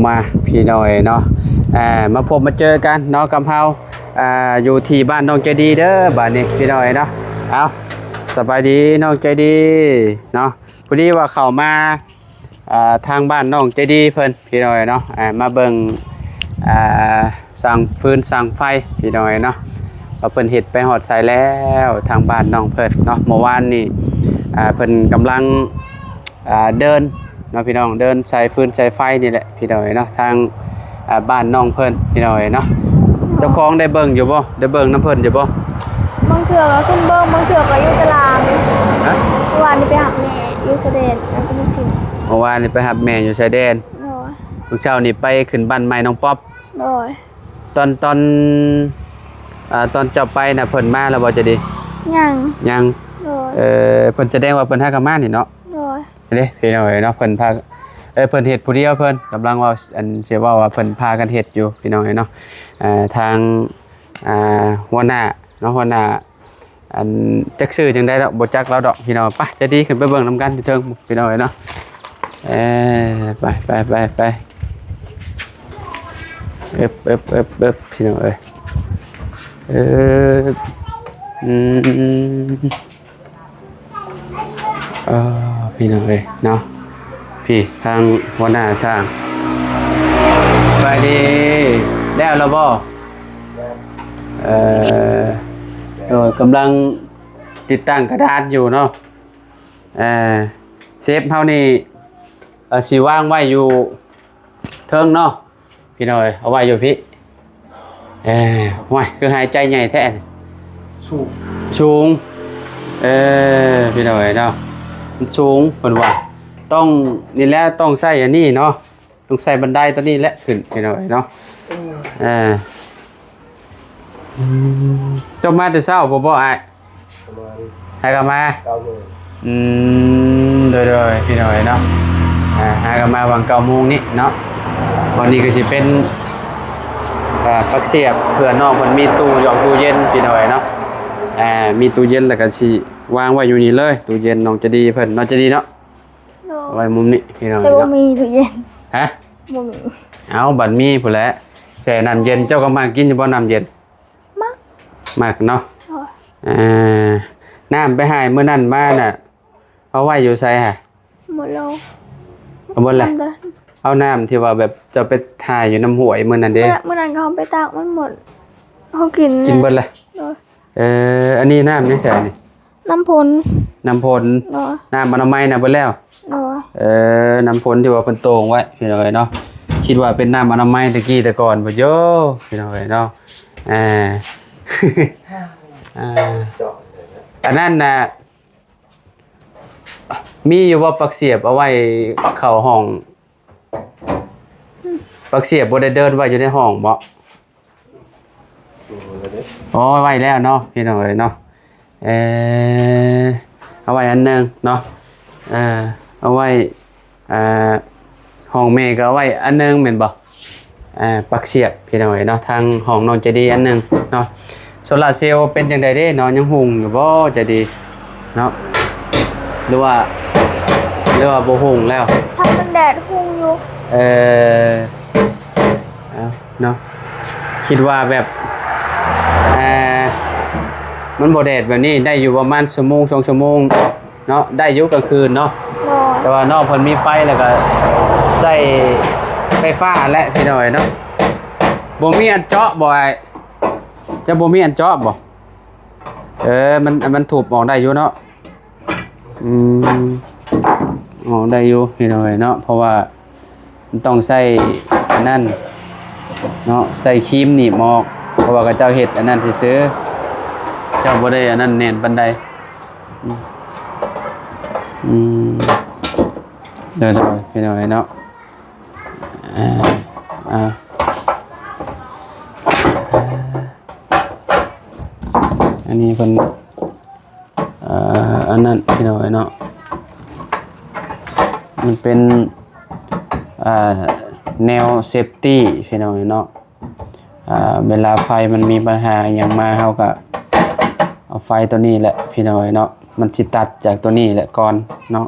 มาพี่น้อยเนาะมาพบมาเจอกันเนาะกับเฮาอยู่ที่บ้านน้องใจดีเด้อบ้านนี้พี่น้อยเนาะเอาสบายดีน้องใจดีเนาะพอดีว่าเข้ามาทางบ้านน้องใจดีเพิ่นพี่น้อยเนาะมาเบิ่งสั่งฟืนสั่งไฟพี่น้อยเนาะเพิ่นเฮ็ดไปฮอดใส่แล้วทางบ้านน้องเพิ่นเนาะเมื่อวานนี้เพิ่นกำลังเดินเนาะพี่น้องเดินใช้ฟืนใช้ไฟนี่แหละพี่น้อยเนาะทางบ้านน้องเพิ่นพี่น้อยเนาะเจ้าของได้เบิ่งอยู่บ่ได้เบิ่งน้ำเพิ่นอยู่บ่บางเถื่อก็ขึ้นเบิ้งบางเถื่อก็อยู่ตารางเมื่อวานนี้ไปหาแม่อยู่เสด็จแล้วก็มีสิเมื่อวานนี่ไปหาแม่อยู่ชายแดนโดยมื้อเช้านี่ไปขึ้นบ้านใหม่น้องป๊อปโดยตอนเจ้าไปน่ะเพิ่นมาแล้วบ่จะดียังโดยเพิ่นแสดงว่าเพิ่นหากะมานี่เนาะโดยเด้พี่น้อยเนาะเพิ่นพาเพิ่นเฮ็ดผู้เดียวเพิ่นกำลังว่าอันสิว่าเพิ่นพากันเฮ็ดอยู่พี่น้อยเนาะทางหัวหน้าเนาะหัวหน้าอันจักชื่อจังได๋ดอกบ่จักแล้วดอกพี่น้องไปจะดีขึ้นไปเบิ่งนำกันที่เทิงพี่น้อยเนาะไปพี่น้องเอ้ยพี่น้องเอ้ยเนาะพี่ทางหัวหน้าช่างไปดีแล้วบ่กำลังติดตั้งกระดานอยู่เนาะเซฟเฮานี่สิวางไว้อยู่เทิงเนาะพี่น้อยเอาไว้อยู่พี่ห่วยคือหายใจใหญ่แท้สูงพี่น้อยเนาะมันสูงเพิ่นว่าต้องนี่แหละต้องใช้อันนี้เนาะต้องใช้บันไดตัวนี้แหละขึ้นพี่น้อยเนาะจบมาแต่เช้าบ่อ้ายให้กลับมาโดยพี่น้อยเนาะหากลับมาวัน9 โมงนี้เนาะวันนี้ก็สิเป็นปักเสียบเพื่อน้องมันมีตู้หยอกตู้เย็นพี่น้อยเนาะมีตู้เย็นแล้วก็สิวางไว้อยู่นี่เลยตู้เย็นน้องจะดีเพิ่นน้องจะดีเนาะไว้มุมนี้พี่น้อยแต่บ่มีตู้เย็นฮะบ่มีเอาบัดมีพุ่นแหละแช่น้ำเย็นเจ้าก็มากินอยู่บ่น้ำเย็นมากเนาะน้ำไปหายเมื่อนั้นมาน่ะเอาไว้อยู่ไสฮะหมดแล้วเอาหมดเลยเอาน้ำที่ว่าแบบจะไปถ่ายอยู่น้ำห้วยเมื่อนั้นเด้เมื่อนั้นเขาไปตากมันหมดเขากินเบิดเลยอันนี้น้ำนี่ใส่นี่น้ำพลน้ำอนามัยน่ะเบิดแล้วน้ำพลที่ว่าเพิ่นโตงไว้พี่น้อยเนาะคิดว่าเป็นน้ำอนามัยตะกี้แต่ก่อนบ่โยพี่น้อยเนาะอันนั้นน่ะมีอยู่ว่าปักเสียบเอาไว้เข้าห้องปักเสียบบ่ได้เดินไว้อยู่ในห้องบ่อ๋อไว้แล้วเนาะพี่น้องเอ้ยเนาะเอาไว้อันนึงเนาะเอาไว้ห้องแม่ก็เอาไว้อันนึงแม่นบ่ปักเสียบพี่น้องเอ้ยเนาะทางห้องน้องจะดีอันนึงเนาะโซลาร์เซลล์เป็นจังได๋เด้เนาะยังหุงอยู่บ่จะดีเนาะหรือว่าบ่หุงแล้วถ้ามันแดดหุงอยู่เนาะคิดว่าแบบมันบ่แดดแบบนี้ได้อยู่ประมาณชั่วโมง2 ชั่วโมงเนาะได้อยู่กลางคืนเนาะแต่ว่านอกเพิ่นมีไฟแล้วก็ใส่ไฟฟ้าและพี่น้อยเนาะบ่มีอันเจาะบ่ไอ้จะบ่มีอันเจาะบ่มันถูกออกได้อยู่เนาะออกได้อยู่พี่น้อยเนาะเพราะว่ามันต้องใส่อันนั้นเนาะใส่ครีมหนีบออกเพราะว่าเขาเจ้าเฮ็ดอันนั้นซื่อเจ้าบ่ได้อันนั้นแน่นปานใดเด้อพี่น้อยเนาะอันนี้เพิ่นอันนั้นพี่น้อยเนาะมันเป็นแนวเซฟตี้พี่น้อยเนาะเวลาไฟมันมีปัญหาอย่างมาเฮาก็เอาไฟตัวนี้แหละพี่น้อยเนาะมันสิตัดจากตัวนี้แหละก่อนเนาะ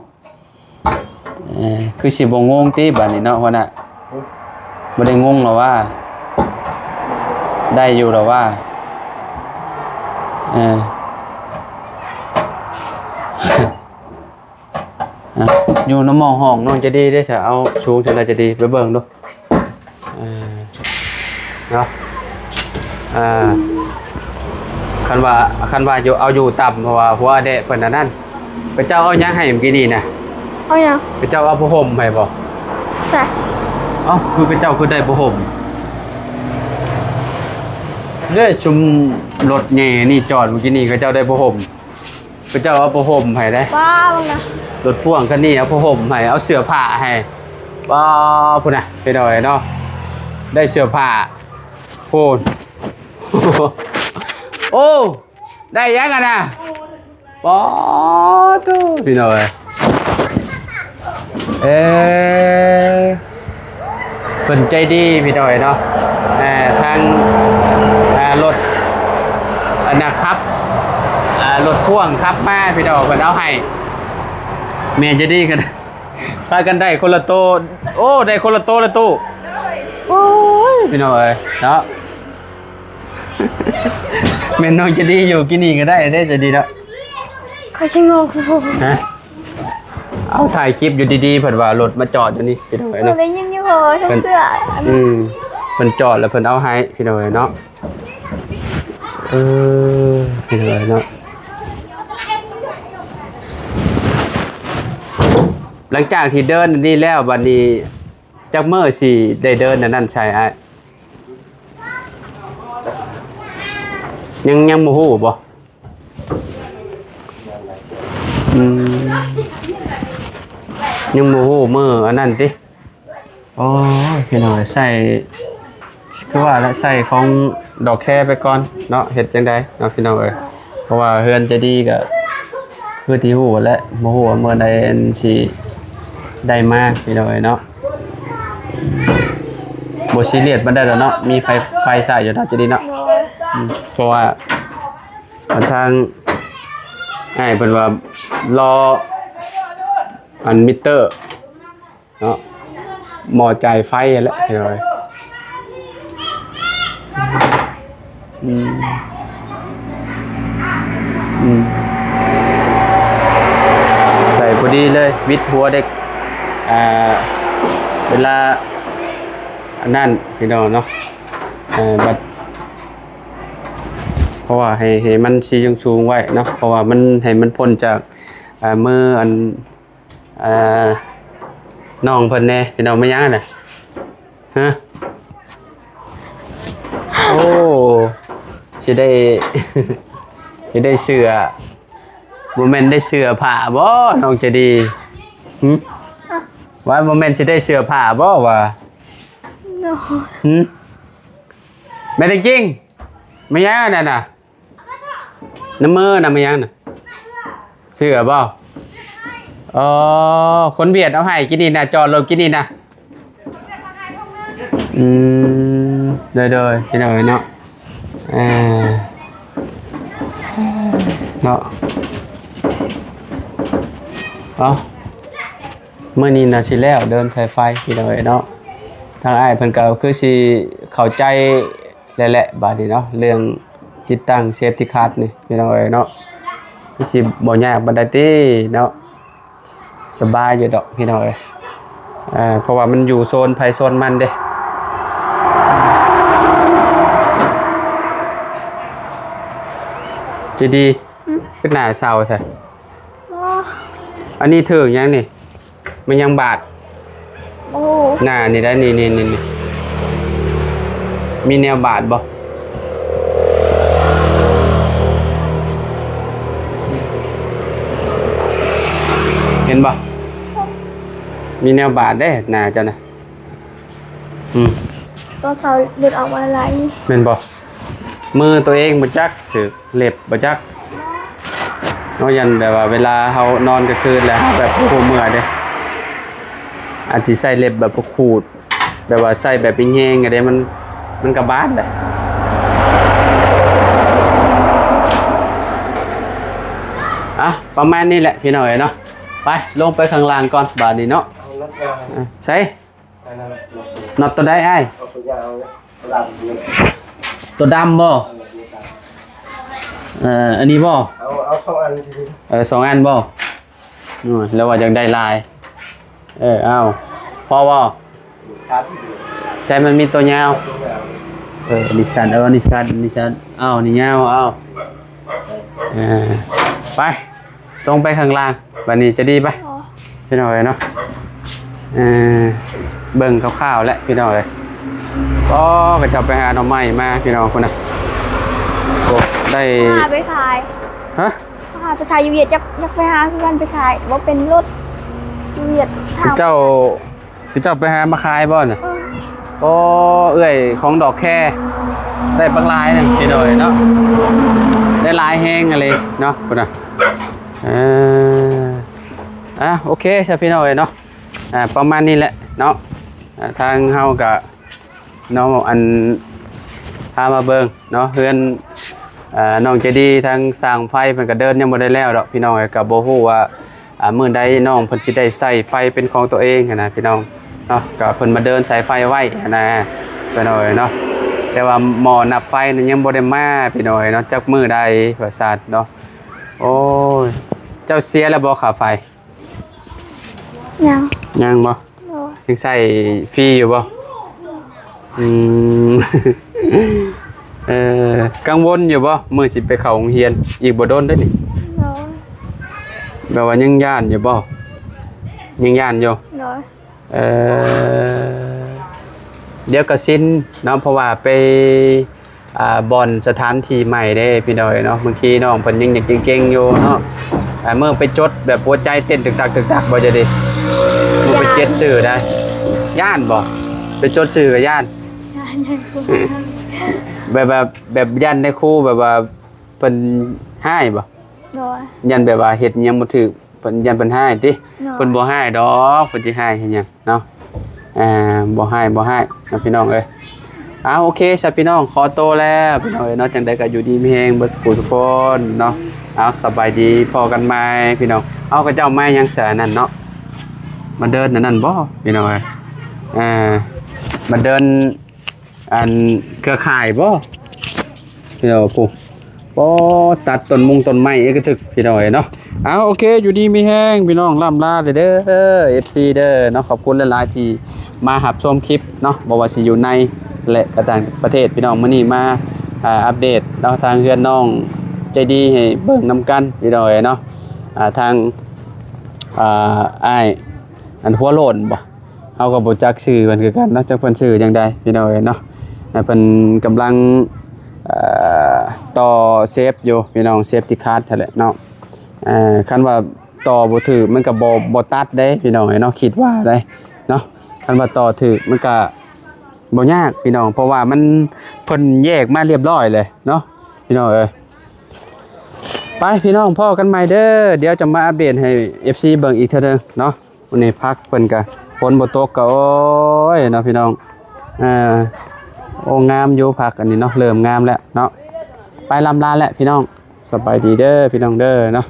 คือสิบ่งงติบัดนี้เนาะว่าน่ะ บ่ได้งงหรอว่าได้อยู่หรอว่าอยู่น้ำหมองห้องน้องจะดีได้จะเอาชูงจะได้จะดีไปเบิ่งดูเนาะคันว่าอยู่เอาอยู่ต่ำเพราะว่าหัวเด็กเพิ่นนั่นพระเจ้าเอาหยังให้เมื่อกี้นี่นะเอาหยังพระเจ้าเอาผ้าห่มให้บ่ใช่คือพระเจ้าคือได้ผ้าห่มเด้ชุมรถแง่นี่จอดเมื่อกี้นี่พระเจ้าได้ผ้าห่มพระเจ้าเอาผ้าห่มให้ได้ว้าวนะรถพ่วงคันนี้เอาผ้าห่มให้เอาเสื้อผ้าให้ว้าพุ่นน่ะไปหน่อยเนาะได้เสื้อผ้าโพูนโอ้ได้ยังกันนะป๊อตู้พี่หน่อยเป็นใจดีพี่หน่อยเนาะทางรถนะครับรถพ่วงครับมาพี่หน่อยเป็นเอาให้เมียจะดีกันพากันได้คนละโตโอ้ได้คนละโตละตู้โอ้ยพี่หน่อยเนาะเมนน้องจะดีอยู่กินนี่ก็ได้จะดีแล้วเขาจะงงฮะเอาถ่ายคลิปอยู่ดีๆเพิ่นว่ารถมาจอดอยู่นี่พี่น้อยเนาะได้ยินอยู่ชมเสื้อเพิ่นจอดแล้วเพิ่นเอาให้พี่น้อยเนาะพี่น้อยเนาะหลังจากที่เดินนี่แล้วบัดนี้จักมื้อสิได้เดินนั่นใช่อ้ายยังโมโหบ่ยังโมโหมืออันนั้นติโอ้พี่น้อยใส่คือว่าแล้วใส่ของดอกแค่ไปก่อนเนาะเฮ็ดจังได๋เนาะพี่น้องเอ้ยเพราะว่าเฮือนจะดีก็คือที่ฮู้และบ่ฮู้ว่าเมื่อใดอันสิได้มาพี่น้องเอ้ยเนาะบ่ซีเรียสมันได้แล้วเนาะมีไฟใส่อยู่เนาะจะดีเนาะเพราะว่าทางเป็นว่ารออันมิเตอร์เนาะหม้อจ่ายไฟแหละเฮ้ยใส่พอดีเลยวิดหัวเด็กเวลาอันนั้นพี่น้องเนาะบัดเพราะว่าให้มันสีสูงไว้เนาะเพราะว่ามันให้มันพ้นจากมืออันน้องเพิ่นแน่พี่น้องไม่ยั้งน่ะฮะโอ้สิได้ สิได้เสื้อบ่แม่นได้เสื้อผ้าบ่น้องจะดีว่าบ่แม่นสิได้เสื้อผ้าบ่ว่าแม่นจริงไม่ยั้งนั่นน่ะน้ำมือน่ะไม่ยังน่ะเสื้อบ่คนเบียดเอาให้กินนี่นะจอดรถกินนี่นะเด้อพี่น้อยเนาะเนาะเมื่อนี้นะสิแล้วเดินสายไฟพี่น้อยเนาะทางอ้ายเพิ่นก็คือสิเข้าใจแหละบาดนี้เนาะเรื่องติดตั้งเซฟตี้คาร์ดนี่พี่น้องเอ้ยเนาะคือสิบ่ยากปานใดติเนาะสบายอยู่ดอกพี่น้องเอ้ยเพราะว่ามันอยู่โซนไผโซนมันเด้จะดีขึ้นหน้าเศร้าใช่อันนี้ถึงยังนี่มันยังบาดหน้านี่ได้นี่มีแนวบาดบ่เห็นบ่มีแนวบาดได้หน้าเจ้านะก็เสาหลุดออกมาอะไรเห็นบ่มือตัวเองบ่จักถือเล็บบ่จักเนาะยันแบบว่าเวลาเฮานอนกลางคืนแล้วแบบโหเมื่อยเด้อาจสิใส่เล็บแบบขูดแบบว่าใส่แบบเป็นแยงก็ได้มันก็บาดแหละประมาณนี้แหละพี่น้อยเนาะไปลงไปข้างล่างก่อนบาดนี้เนาะใส่ น็อตตัวใดอ้าย ตัวยาวดำเนี่ย ตัวดำบ่อันนี้บ่ เอาเข้าอันสิ สองอันบ่แล้วว่าอยากได้ลายเอาพอบ่ ชัด ใช่มันมีตัวยาว ตัวยาว นิสสันนิสสันนี่ยาวไปตรงไปข้างล่างวันนี้จะดีไปพี่น้อยเนาะเบิ่งคร่าวๆแล้วพี่น้อยก็จะไปหาหน่อไม้มาพี่น้องคนน่ะโอ้ได้ หาไปขาย ฮะ หาไปขายอยู่เวียดอยากไปหาเพื่อนไปขายว่าเป็นรถอยู่เวียดทาง เจ้าไปหามาขายบ่น่ะโอ้เอ้ยของดอกแค่ได้บางลายนึงพี่น้อยเนาะได้ลายแห้งอะไรเนาะคนน่ะโอเคใช่พี่น้อยเนาะประมาณนี้แหละเนาะทางเฮากับน้องอันพามาเบิ่งเนาะเพื่อนน้องเจดีทางสร้างไฟเพิ่นก็เดินยังบ่ได้แล้วดอกพี่น้องก็บ่ฮู้ว่ามื้อใดน้องเพิ่นสิได้ใช้ไฟเป็นของตัวเองนะพี่น้องเนาะก็เพิ่นมาเดินสายไฟไว้นะพี่น้องเนาะแต่ว่าหมอนับไฟนี่ยังบ่ได้มาพี่น้องเนาะจักมื้อใดว่าซั่นเนาะโอ้ยเจ้าเสียแล้วบ่ค่าไฟ ยังบ่ยังใส่ฟรีอยู่บ่กังวลอยู่บ่มื้อสิไปเข้าโรงเรียนอีกบ่โดนเด้อนี่แบบว่ายังย่านอยู่บ่ยังย่านอยู่เดี๋ยวก็สิ้นเนาะเพราะว่าไปบ่อนสถานที่ใหม่เด้พี่น้อยเนาะบางทีน้องเพิ่นยังเก่งๆอยู่เนาะเมื่อไปจดแบบหัวใจเต้นตึกๆบ่จะดีมันไปเจ็ดสื่อได้ย่านบ่ไปจดสื่อกับย่านแบบยันในครูแบบว่าเพิ่นให้บ่ยันแบบว่าเฮ็ดยังบ่ถูกเพิ่นยันเพิ่นให้ติเพิ่นบ่ให้ดอกเพิ่นสิให้เฮ็ดหยังเนาะบ่ให้นะพี่น้องเอ้ยโอเคซะพี่น้องขอโตแล้วพี่น้องเอ้ยเนาะจังได๋ก็อยู่ดีมีแฮงเบิดทุกคนเนาะสบายดีพอกันใหม่พี่น้องก็เจ้ามายังแสนั่นเนาะมาเดินนั่นบ่พี่น้องเอ้ยมาเดินอันเครือข่ายบ่พี่น้องปุ๊ตัดต้นไม้ก็ถึกพี่น้องเอ้ยเนาะโอเคอยู่ดีมีแฮงพี่น้องล่ำลาเด้อ FC เด้อเนาะขอบคุณหลายๆที่มารับชมคลิปเนาะบ่ว่าสิอยู่ในและก็ต่างประเทศพี่น้องมื้อนี้มาอัปเดตเนาะทางเฮือนน้องใจดีให้เบิ่งนำกันพี่น้องเอ้ยเนาะทางอ้ายอันหัวโลนบ่เฮาก็บ่จักชื่อเพิ่นคือกันเนาะจักเพิ่นชื่อจังใดพี่น้องเอ้ยเนาะเพิ่นกำลังต่อเซฟอยู่พี่น้องเซฟที่คาดนั่นแหละเนาะคันว่าต่อบ่ถูกมันก็บ่ตัดได้พี่น้องเอ้ยเนาะคิดว่าได้เนาะคันว่าต่อถูกมันก็บ่ยากพี่น้องเพราะว่ามันเพิ่นแยกมาเรียบร้อยเลยเนาะพี่น้องเอ้ยไปพี่น้องพ่อกันใหม่เด้อเดี๋ยวจะมาอัปเดตให้ FC เบิ่งอีกเทื่อนึงเนาะวันนี้พักเพิ่นก็ฝนบ่ตกก็โอ้ยเนาะพี่น้องโอ้งามอยู่พักอันนี้เนาะเริ่มงามแล้วเนาะไปลำลาแล้วพี่น้องสบายดีเด้อพี่น้องเด้อเนาะ